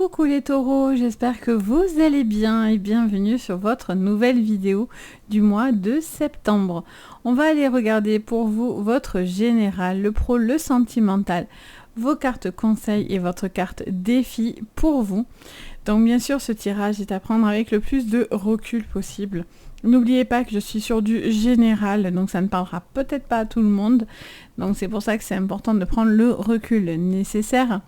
Coucou les taureaux, j'espère que vous allez bien et bienvenue sur votre nouvelle vidéo du mois de septembre. On va aller regarder pour vous votre général, le pro, le sentimental, vos cartes conseils et votre carte défi pour vous. Donc bien sûr ce tirage est à prendre avec le plus de recul possible. N'oubliez pas que je suis sur du général, donc ça ne parlera peut-être pas à tout le monde. Donc c'est pour ça que c'est important de prendre le recul nécessaire.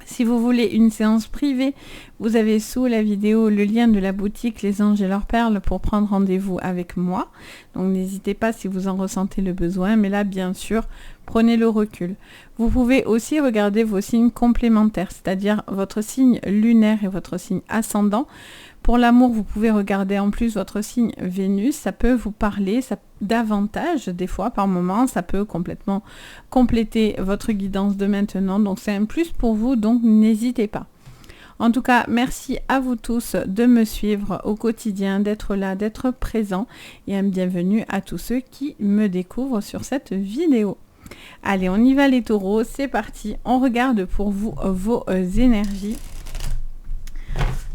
Si vous voulez une séance privée, vous avez sous la vidéo le lien de la boutique Les Anges et leurs perles pour prendre rendez-vous avec moi. Donc n'hésitez pas si vous en ressentez le besoin, mais là bien sûr, prenez le recul. Vous pouvez aussi regarder vos signes complémentaires, c'est-à-dire votre signe lunaire et votre signe ascendant. Pour l'amour, vous pouvez regarder en plus votre signe Vénus, ça peut vous parler davantage, des fois par moment, ça peut complètement compléter votre guidance de maintenant, donc c'est un plus pour vous, donc n'hésitez pas. En tout cas, merci à vous tous de me suivre au quotidien, d'être là, d'être présent, et un bienvenue à tous ceux qui me découvrent sur cette vidéo. Allez, on y va les taureaux, c'est parti, on regarde pour vous vos énergies.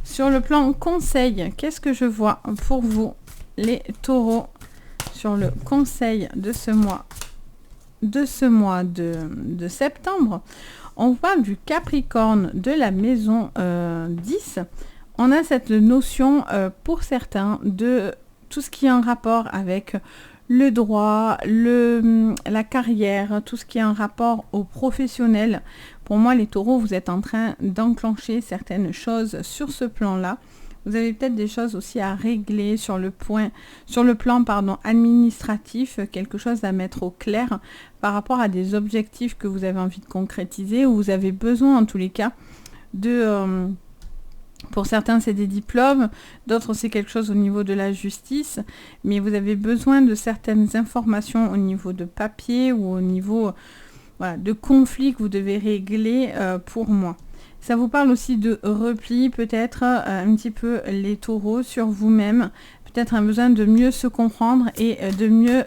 Sur le plan conseil, qu'est-ce que je vois pour vous, les taureaux, sur le conseil de ce mois de septembre? On vous parle du Capricorne de la maison 10. On a cette notion pour certains de tout ce qui est en rapport avec le droit, la carrière, tout ce qui est en rapport au professionnel. Pour moi, les taureaux, vous êtes en train d'enclencher certaines choses sur ce plan-là. Vous avez peut-être des choses aussi à régler sur le plan administratif, quelque chose à mettre au clair par rapport à des objectifs que vous avez envie de concrétiser ou vous avez besoin en tous les cas de... pour certains, c'est des diplômes, d'autres, c'est quelque chose au niveau de la justice, mais vous avez besoin de certaines informations au niveau de papier ou au niveau de conflits que vous devez régler pour moi. Ça vous parle aussi de repli, peut-être un petit peu les taureaux sur vous-même, peut-être un besoin de mieux se comprendre et de mieux...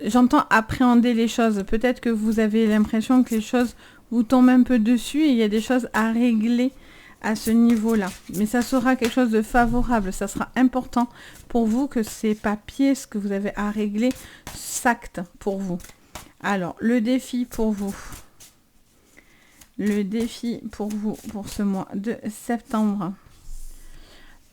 j'entends appréhender les choses. Peut-être que vous avez l'impression que les choses vous tombent un peu dessus et il y a des choses à régler à ce niveau-là. Mais ça sera quelque chose de favorable. Ça sera important pour vous que ces papiers, ce que vous avez à régler, s'actent pour vous. Alors, le défi pour vous. Le défi pour vous, pour ce mois de septembre.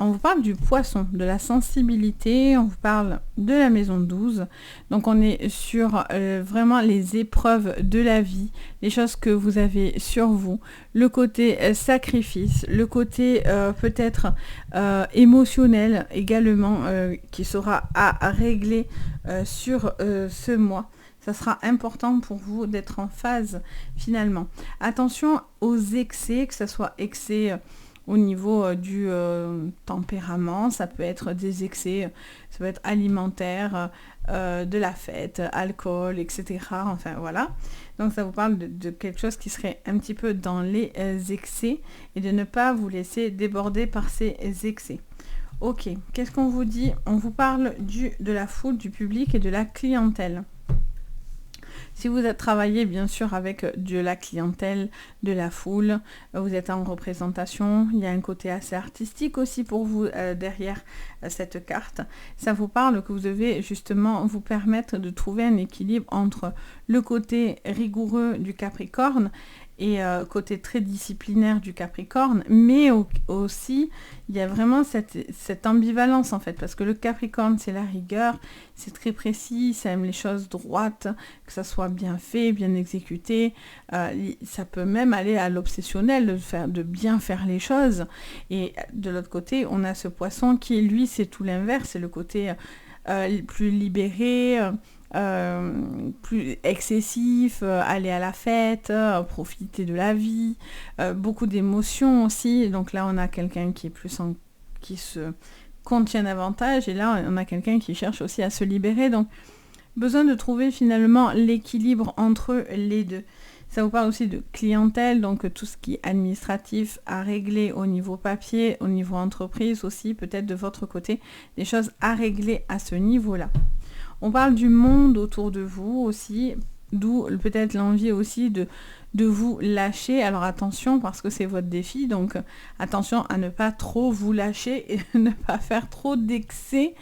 On vous parle du poisson, de la sensibilité, on vous parle de la maison 12. Donc on est sur vraiment les épreuves de la vie, les choses que vous avez sur vous, le côté sacrifice, le côté peut-être émotionnel également qui sera à régler sur ce mois. Ça sera important pour vous d'être en phase finalement. Attention aux excès, que ce soit excès au niveau du tempérament, ça peut être des excès, ça peut être alimentaire, de la fête, alcool, etc. Enfin voilà. Donc ça vous parle de quelque chose qui serait un petit peu dans les excès et de ne pas vous laisser déborder par ces excès. Ok, qu'est-ce qu'on vous dit? On vous parle de la foule, du public et de la clientèle. Si vous êtes travaillé bien sûr avec de la clientèle, de la foule, vous êtes en représentation, il y a un côté assez artistique aussi pour vous derrière cette carte. Ça vous parle que vous devez justement vous permettre de trouver un équilibre entre le côté rigoureux du Capricorne et côté très disciplinaire du Capricorne, mais aussi il y a vraiment cette ambivalence en fait, parce que le Capricorne c'est la rigueur, c'est très précis, ça aime les choses droites, que ça soit bien fait, bien exécuté, ça peut même aller à l'obsessionnel de bien faire les choses, et de l'autre côté on a ce poisson qui lui c'est tout l'inverse, c'est le côté plus libéré, plus excessif, aller à la fête, profiter de la vie, beaucoup d'émotions aussi. Donc là on a quelqu'un qui est plus qui se contient davantage, et là on a quelqu'un qui cherche aussi à se libérer. Donc besoin de trouver finalement l'équilibre entre les deux. Ça vous parle aussi de clientèle, donc tout ce qui est administratif à régler au niveau papier, au niveau entreprise aussi, peut-être de votre côté, des choses à régler à ce niveau-là. On parle du monde autour de vous aussi, d'où peut-être l'envie aussi de vous lâcher. Alors attention, parce que c'est votre défi, donc attention à ne pas trop vous lâcher et ne pas faire trop d'excès.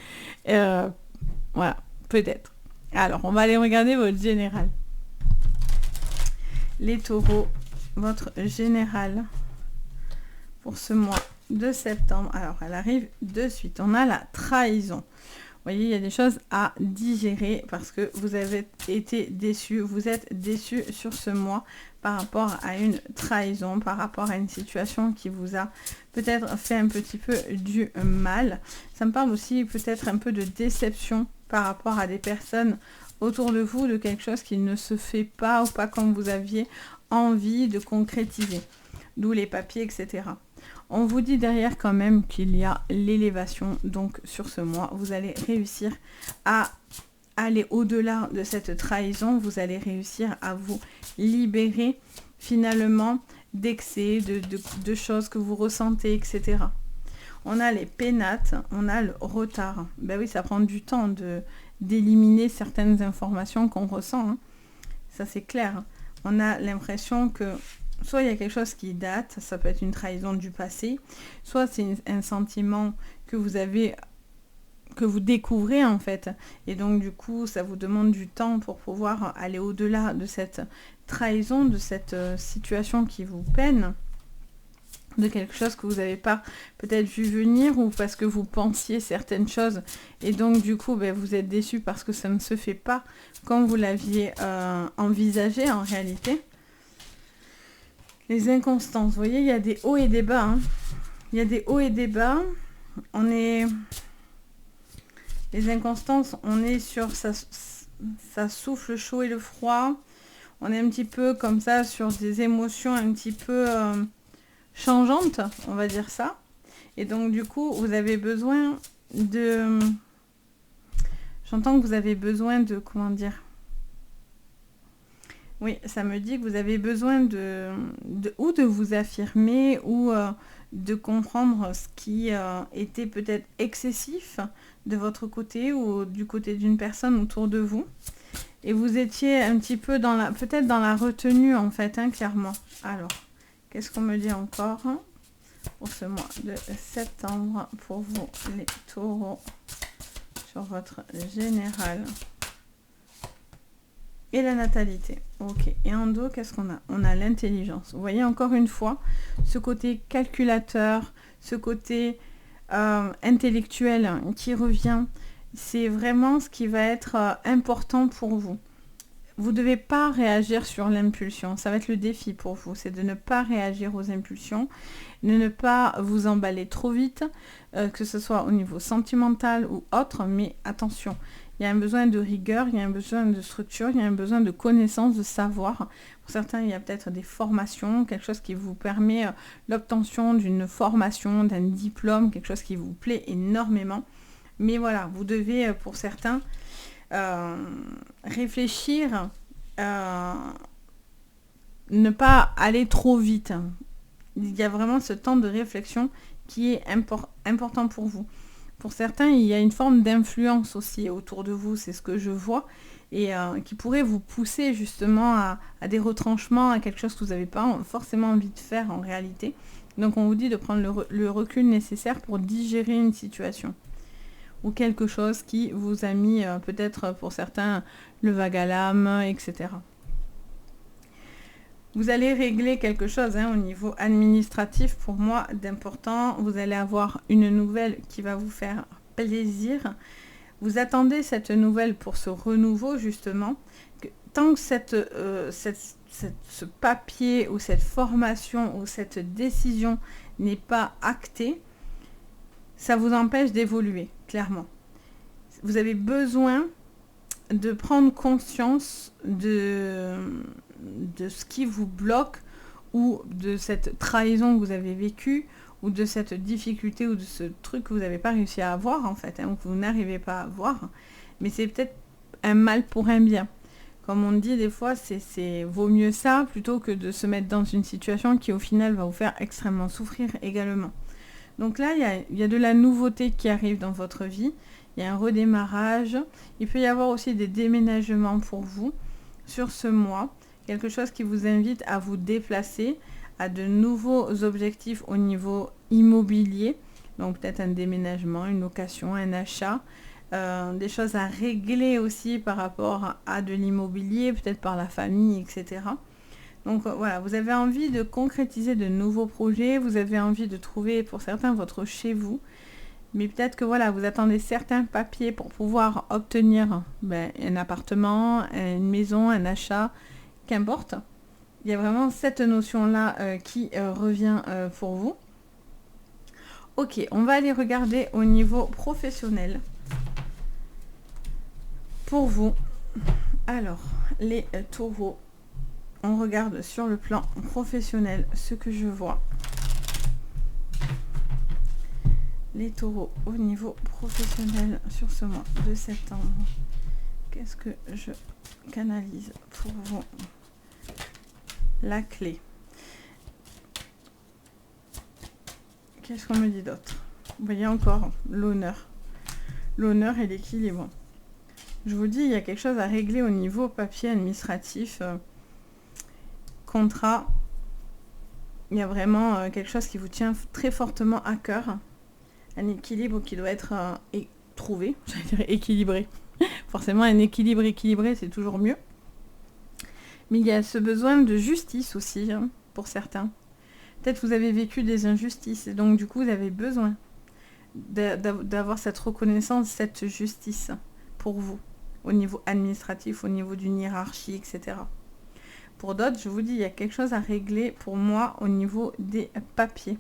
Voilà, peut-être. Alors, on va aller regarder votre général. Les taureaux, votre général pour ce mois de septembre. Alors, elle arrive de suite. On a la trahison. Vous voyez, il y a des choses à digérer parce que vous avez été déçus. Vous êtes déçus sur ce mois par rapport à une trahison, par rapport à une situation qui vous a peut-être fait un petit peu du mal. Ça me parle aussi peut-être un peu de déception par rapport à des personnes autour de vous, de quelque chose qui ne se fait pas ou pas comme vous aviez envie de concrétiser. D'où les papiers, etc. On vous dit derrière quand même qu'il y a l'élévation. Donc sur ce mois, vous allez réussir à aller au-delà de cette trahison. Vous allez réussir à vous libérer finalement d'excès, de choses que vous ressentez, etc. On a les pénates, on a le retard. Ben oui, ça prend du temps d'éliminer certaines informations qu'on ressent. Hein. Ça, c'est clair. On a l'impression que soit il y a quelque chose qui date, ça peut être une trahison du passé, soit c'est un sentiment que vous avez, que vous découvrez en fait. Et donc du coup, ça vous demande du temps pour pouvoir aller au-delà de cette trahison, de cette situation qui vous peine, de quelque chose que vous n'avez pas peut-être vu venir ou parce que vous pensiez certaines choses. Et donc du coup, ben, vous êtes déçu parce que ça ne se fait pas comme vous l'aviez envisagé en réalité. Les inconstances, vous voyez, il y a des hauts et des bas. Hein. Il y a des hauts et des bas. Les inconstances, on est sur ça souffle le chaud et le froid. On est un petit peu comme ça sur des émotions un petit peu changeantes, on va dire ça. Et donc du coup, vous avez besoin de... J'entends que vous avez besoin de... Comment dire ? Oui, ça me dit que vous avez besoin ou de vous affirmer ou de comprendre ce qui était peut-être excessif de votre côté ou du côté d'une personne autour de vous. Et vous étiez un petit peu peut-être dans la retenue en fait, hein, clairement. Alors, qu'est-ce qu'on me dit encore pour ce mois de septembre pour vous les taureaux sur votre général? Et la natalité. Ok. Et en dos, qu'est-ce qu'on a? On a l'intelligence. Vous voyez encore une fois, ce côté calculateur, ce côté intellectuel qui revient. C'est vraiment ce qui va être important pour vous. Vous ne devez pas réagir sur l'impulsion. Ça va être le défi pour vous. C'est de ne pas réagir aux impulsions, de ne pas vous emballer trop vite, que ce soit au niveau sentimental ou autre. Mais attention. Il y a un besoin de rigueur, il y a un besoin de structure, il y a un besoin de connaissance, de savoir. Pour certains, il y a peut-être des formations, quelque chose qui vous permet l'obtention d'une formation, d'un diplôme, quelque chose qui vous plaît énormément. Mais voilà, vous devez, pour certains, réfléchir, ne pas aller trop vite. Il y a vraiment ce temps de réflexion qui est important pour vous. Pour certains, il y a une forme d'influence aussi autour de vous, c'est ce que je vois, et qui pourrait vous pousser justement à des retranchements, à quelque chose que vous n'avez pas forcément envie de faire en réalité. Donc on vous dit de prendre le recul nécessaire pour digérer une situation ou quelque chose qui vous a mis peut-être pour certains le vague à l'âme, etc. Vous allez régler quelque chose au niveau administratif, pour moi, d'important. Vous allez avoir une nouvelle qui va vous faire plaisir. Vous attendez cette nouvelle pour ce renouveau, justement. Tant que ce papier ou cette formation ou cette décision n'est pas actée, ça vous empêche d'évoluer, clairement. Vous avez besoin de prendre conscience de ce qui vous bloque ou de cette trahison que vous avez vécue ou de cette difficulté ou de ce truc que vous n'avez pas réussi à avoir en fait, que vous n'arrivez pas à avoir. Mais c'est peut-être un mal pour un bien. Comme on dit des fois, c'est vaut mieux ça plutôt que de se mettre dans une situation qui au final va vous faire extrêmement souffrir également. Donc là, il y a de la nouveauté qui arrive dans votre vie. Il y a un redémarrage. Il peut y avoir aussi des déménagements pour vous sur ce mois. quelque chose qui vous invite à vous déplacer, à de nouveaux objectifs au niveau immobilier. Donc peut-être un déménagement, une location, un achat. Des choses à régler aussi par rapport à de l'immobilier, peut-être par la famille, etc. Donc voilà, vous avez envie de concrétiser de nouveaux projets, vous avez envie de trouver pour certains votre chez vous, mais peut-être que voilà, vous attendez certains papiers pour pouvoir obtenir un appartement, une maison, un achat, qu'importe. Il y a vraiment cette notion-là qui revient pour vous. Ok, on va aller regarder au niveau professionnel. Pour vous, alors, les taureaux, on regarde sur le plan professionnel ce que je vois. Les taureaux au niveau professionnel sur ce mois de septembre. Qu'est-ce que je canalise pour vous? La clé. Qu'est-ce qu'on me dit d'autre? Vous voyez encore l'honneur. L'honneur et l'équilibre. Je vous dis, il y a quelque chose à régler au niveau papier administratif, contrat. Il y a vraiment quelque chose qui vous tient très fortement à cœur. Un équilibre qui doit être trouvé, j'allais dire équilibré. Forcément, un équilibre équilibré, c'est toujours mieux. Mais il y a ce besoin de justice aussi, pour certains. Peut-être vous avez vécu des injustices, et donc du coup, vous avez besoin d'avoir cette reconnaissance, cette justice pour vous, au niveau administratif, au niveau d'une hiérarchie, etc. Pour d'autres, je vous dis, il y a quelque chose à régler pour moi au niveau des papiers.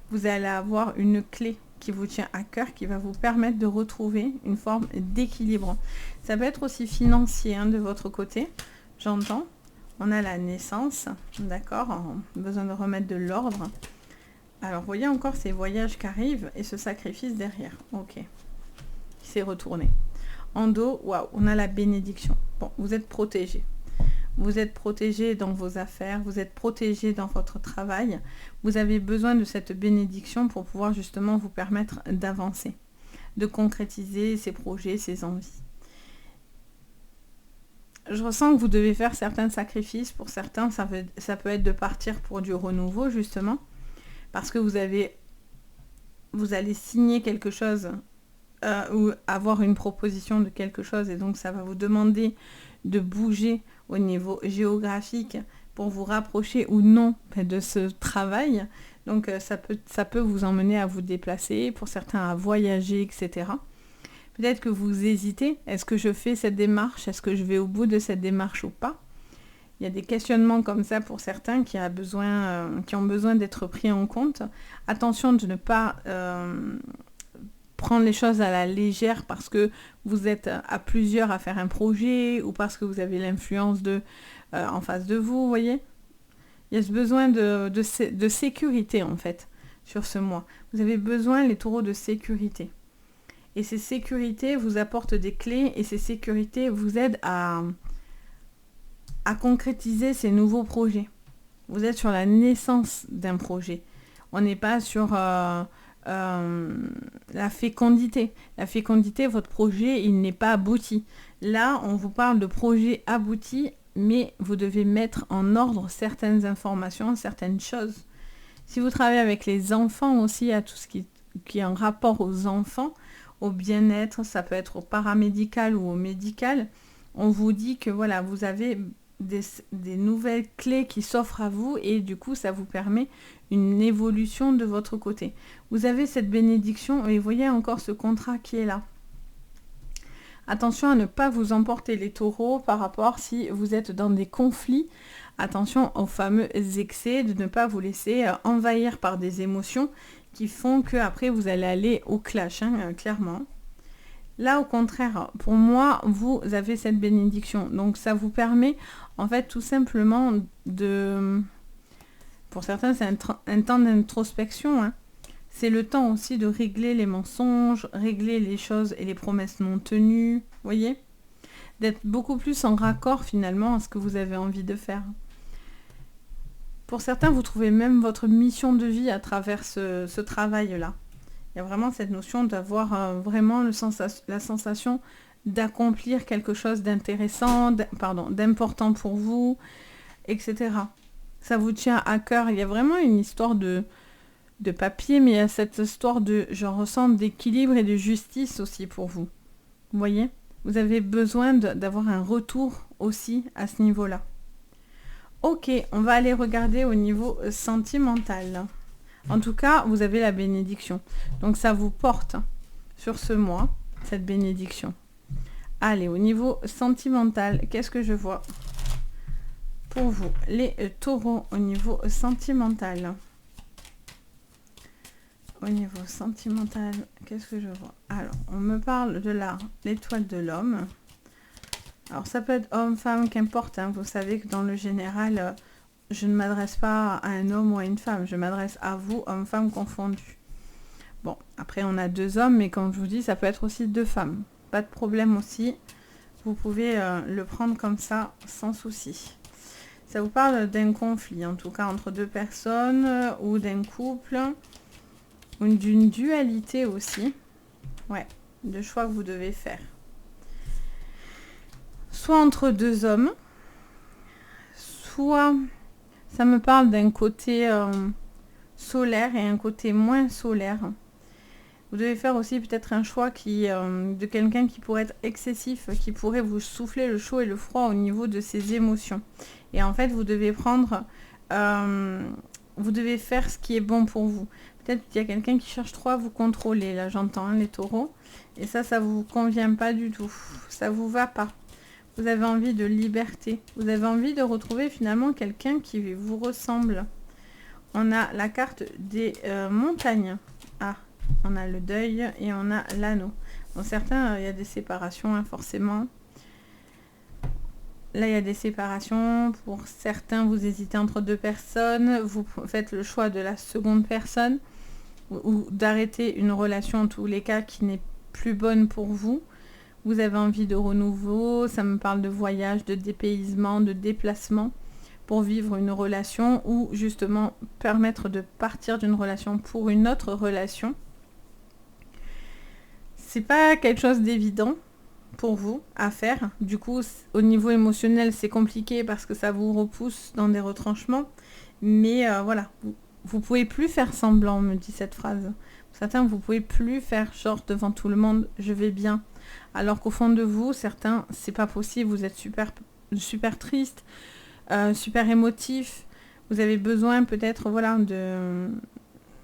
Vous allez avoir une clé qui vous tient à cœur, qui va vous permettre de retrouver une forme d'équilibre. Ça peut être aussi financier de votre côté, j'entends. On a la naissance, d'accord, besoin de remettre de l'ordre. Alors, vous voyez encore ces voyages qui arrivent et ce sacrifice derrière. Ok, qui s'est retourné. En dos, waouh, on a la bénédiction. Bon, vous êtes protégé. Vous êtes protégé dans vos affaires, vous êtes protégé dans votre travail. Vous avez besoin de cette bénédiction pour pouvoir justement vous permettre d'avancer, de concrétiser ces projets, ces envies. Je ressens que vous devez faire certains sacrifices. Pour certains, ça peut être de partir pour du renouveau, justement, parce que vous allez signer quelque chose ou avoir une proposition de quelque chose, et donc ça va vous demander de bouger au niveau géographique pour vous rapprocher ou non de ce travail. Donc ça peut vous emmener à vous déplacer, pour certains à voyager, etc. Peut-être que vous hésitez, est-ce que je fais cette démarche, est-ce que je vais au bout de cette démarche ou pas? Il y a des questionnements comme ça pour certains qui ont besoin d'être pris en compte. Attention de ne pas prendre les choses à la légère parce que vous êtes à plusieurs à faire un projet ou parce que vous avez l'influence en face de vous, vous voyez. Il y a ce besoin de sécurité en fait sur ce mois. Vous avez besoin, les taureaux, de sécurité. Et ces sécurités vous apportent des clés et ces sécurités vous aident à concrétiser ces nouveaux projets. Vous êtes sur la naissance d'un projet. On n'est pas sur la fécondité. La fécondité, votre projet, il n'est pas abouti. Là, on vous parle de projet abouti, mais vous devez mettre en ordre certaines informations, certaines choses. Si vous travaillez avec les enfants aussi, à tout ce qui est en rapport aux enfants, au bien-être, ça peut être au paramédical ou au médical, on vous dit que voilà, vous avez des nouvelles clés qui s'offrent à vous et du coup, ça vous permet une évolution de votre côté. Vous avez cette bénédiction et vous voyez encore ce contrat qui est là. Attention à ne pas vous emporter les taureaux par rapport si vous êtes dans des conflits. Attention aux fameux excès, de ne pas vous laisser envahir par des émotions qui font que après vous allez aller au clash, clairement. Là, au contraire, pour moi, vous avez cette bénédiction. Donc, ça vous permet, en fait, tout simplement de... Pour certains, c'est un temps d'introspection. C'est le temps aussi de régler les mensonges, régler les choses et les promesses non tenues. Vous voyez ? D'être beaucoup plus en raccord, finalement, à ce que vous avez envie de faire. Pour certains, vous trouvez même votre mission de vie à travers ce travail-là. Il y a vraiment cette notion d'avoir vraiment la sensation d'accomplir quelque chose d'intéressant, d'important pour vous. etc. Ça vous tient à cœur. Il y a vraiment une histoire de papier, mais il y a cette histoire de, je ressens, d'équilibre et de justice aussi pour vous. Vous voyez? Vous avez besoin d'avoir un retour aussi à ce niveau-là. Ok, on va aller regarder au niveau sentimental. En tout cas, vous avez la bénédiction. Donc ça vous porte sur ce mois, cette bénédiction. Allez, au niveau sentimental, qu'est-ce que je vois pour vous, les taureaux, au niveau sentimental? Au niveau sentimental, qu'est-ce que je vois? Alors, on me parle de l'étoile de l'homme. Alors, ça peut être homme, femme, qu'importe. Hein. Vous savez que dans le général, je ne m'adresse pas à un homme ou à une femme. Je m'adresse à vous, homme, femme confondus. Bon, après, on a 2 hommes, mais comme je vous dis, ça peut être aussi 2 femmes. Pas de problème aussi. Vous pouvez le prendre comme ça, sans souci. Ça vous parle d'un conflit, en tout cas, entre 2 personnes ou d'un couple. Ou d'une dualité aussi. Ouais, de choix que vous devez faire. Soit entre 2 hommes, soit ça me parle d'un côté solaire et un côté moins solaire. Vous devez faire aussi peut-être un choix de quelqu'un qui pourrait être excessif, qui pourrait vous souffler le chaud et le froid au niveau de ses émotions. Et en fait, vous devez vous devez faire ce qui est bon pour vous. Peut-être qu'il y a quelqu'un qui cherche trop à vous contrôler, là j'entends, hein, les taureaux. Et ça vous convient pas du tout. Ça vous va pas. Vous avez envie de liberté. Vous avez envie de retrouver finalement quelqu'un qui vous ressemble. On a la carte des montagnes. Ah, on a le deuil et on a l'anneau. Bon, certains, il y a des séparations, hein, forcément. Là, il y a des séparations. Pour certains, vous hésitez entre 2 personnes. Vous faites le choix de la seconde personne ou d'arrêter une relation, en tous les cas, qui n'est plus bonne pour vous. Vous avez envie de renouveau. Ça me parle de voyage, de dépaysement, de déplacement pour vivre une relation ou justement permettre de partir d'une relation pour une autre relation. C'est pas quelque chose d'évident pour vous à faire. Du coup, au niveau émotionnel, c'est compliqué parce que ça vous repousse dans des retranchements. Mais voilà, vous pouvez plus faire semblant, me dit cette phrase. Certains, vous pouvez plus faire genre devant tout le monde, je vais bien. Alors qu'au fond de vous, certains, c'est pas possible. Vous êtes super triste, super émotif. Vous avez besoin peut-être, voilà,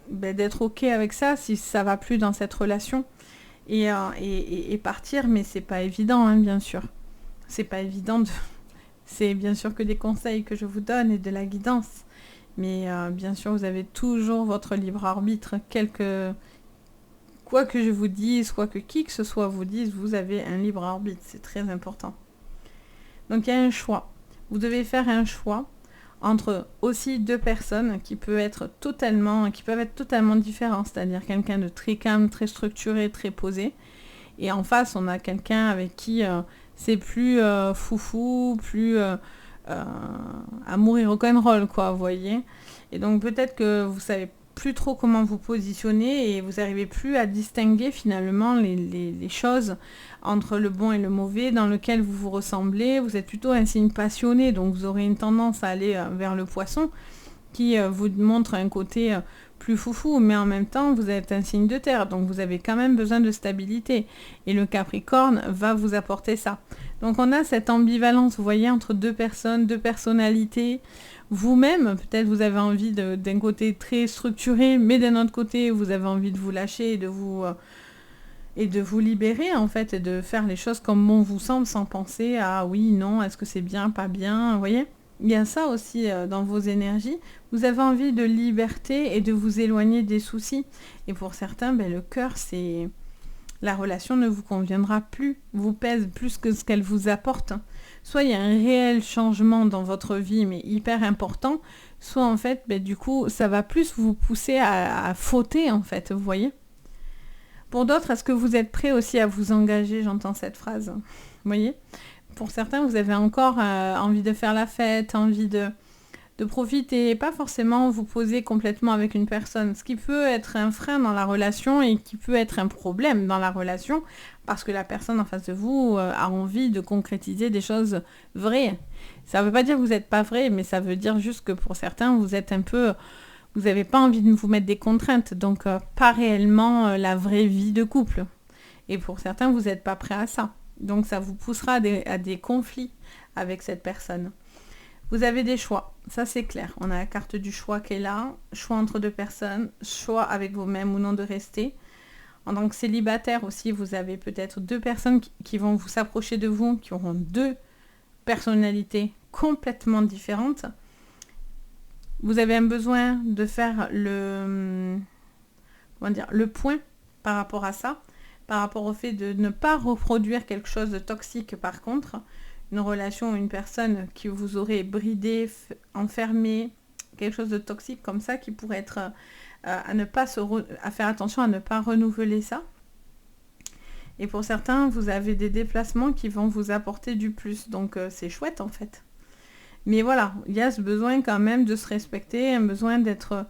d'être ok avec ça si ça va plus dans cette relation. Et partir, mais c'est pas évident, hein, bien sûr. C'est pas évident. C'est bien sûr que des conseils que je vous donne et de la guidance. Mais bien sûr, vous avez toujours votre libre arbitre. Quoi que je vous dise, quoi que qui que ce soit vous dise, vous avez un libre arbitre. C'est très important. Donc il y a un choix. Vous devez faire un choix entre aussi 2 personnes qui peuvent être totalement différents. C'est-à-dire quelqu'un de très calme, très structuré, très posé. Et en face, on a quelqu'un avec qui c'est plus foufou, plus amour et rock'n'roll, quoi, vous voyez. Et donc peut-être que vous savez plus trop comment vous positionner et vous n'arrivez plus à distinguer finalement les choses entre le bon et le mauvais dans lequel vous vous ressemblez. Vous êtes plutôt un signe passionné, donc vous aurez une tendance à aller vers le poisson qui vous montre un côté plus foufou, mais en même temps vous êtes un signe de terre, donc vous avez quand même besoin de stabilité et le Capricorne va vous apporter ça. Donc on a cette ambivalence, vous voyez, entre 2 personnes, 2 personnalités. Vous-même, peut-être vous avez envie d'un côté très structuré, mais d'un autre côté vous avez envie de vous lâcher et de vous libérer en fait, et de faire les choses comme bon vous semble, sans penser à oui, non, est-ce que c'est bien, pas bien, vous voyez. Il y a ça aussi dans vos énergies. Vous avez envie de liberté et de vous éloigner des soucis. Et pour certains, le cœur, c'est... La relation ne vous conviendra plus, vous pèse plus que ce qu'elle vous apporte. Soit il y a un réel changement dans votre vie, mais hyper important, soit en fait, du coup, ça va plus vous pousser à fauter, en fait, vous voyez. Pour d'autres, est-ce que vous êtes prêts aussi à vous engager? J'entends cette phrase, vous voyez. Pour certains, vous avez encore envie de faire la fête, envie de profiter, pas forcément vous poser complètement avec une personne, ce qui peut être un frein dans la relation et qui peut être un problème dans la relation, parce que la personne en face de vous a envie de concrétiser des choses vraies. Ça ne veut pas dire que vous n'êtes pas vrai, mais ça veut dire juste que pour certains, vous êtes un peu... Vous n'avez pas envie de vous mettre des contraintes, donc pas réellement la vraie vie de couple. Et pour certains, vous n'êtes pas prêt à ça. Donc ça vous poussera à des conflits avec cette personne. Vous avez des choix, ça c'est clair. On a la carte du choix qui est là, choix entre deux personnes, choix avec vous-même ou non de rester. En tant que célibataire aussi, vous avez peut-être deux personnes qui vont vous s'approcher de vous, qui auront deux personnalités complètement différentes. Vous avez un besoin de faire le point par rapport à ça, par rapport au fait de ne pas reproduire quelque chose de toxique par contre, une relation ou une personne qui vous aurait bridé, enfermé, quelque chose de toxique comme ça qui pourrait être à faire attention à ne pas renouveler ça. Et pour certains, vous avez des déplacements qui vont vous apporter du plus, donc c'est chouette en fait. Mais voilà, il y a ce besoin quand même de se respecter, un besoin d'être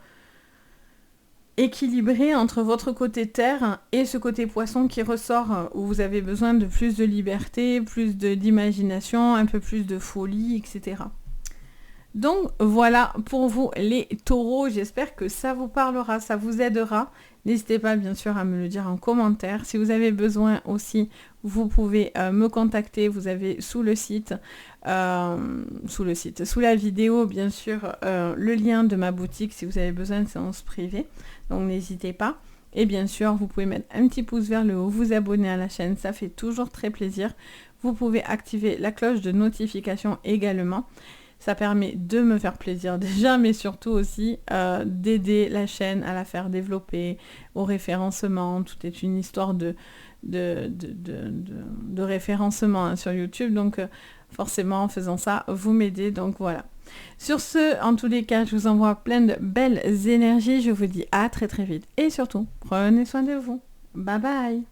équilibré entre votre côté terre et ce côté poisson qui ressort, où vous avez besoin de plus de liberté, plus d'imagination, un peu plus de folie, etc. Donc voilà pour vous les taureaux, j'espère que ça vous parlera, ça vous aidera. N'hésitez pas bien sûr à me le dire en commentaire. Si vous avez besoin aussi, vous pouvez me contacter. Vous avez sous la vidéo bien sûr, le lien de ma boutique si vous avez besoin de séances privées. Donc n'hésitez pas. Et bien sûr, vous pouvez mettre un petit pouce vers le haut, vous abonner à la chaîne, ça fait toujours très plaisir. Vous pouvez activer la cloche de notification également. Ça permet de me faire plaisir déjà, mais surtout aussi d'aider la chaîne à la faire développer, au référencement. Tout est une histoire de référencement sur YouTube. Donc forcément, en faisant ça, vous m'aidez. Donc voilà. Sur ce, en tous les cas, je vous envoie plein de belles énergies. Je vous dis à très très vite. Et surtout, prenez soin de vous. Bye bye.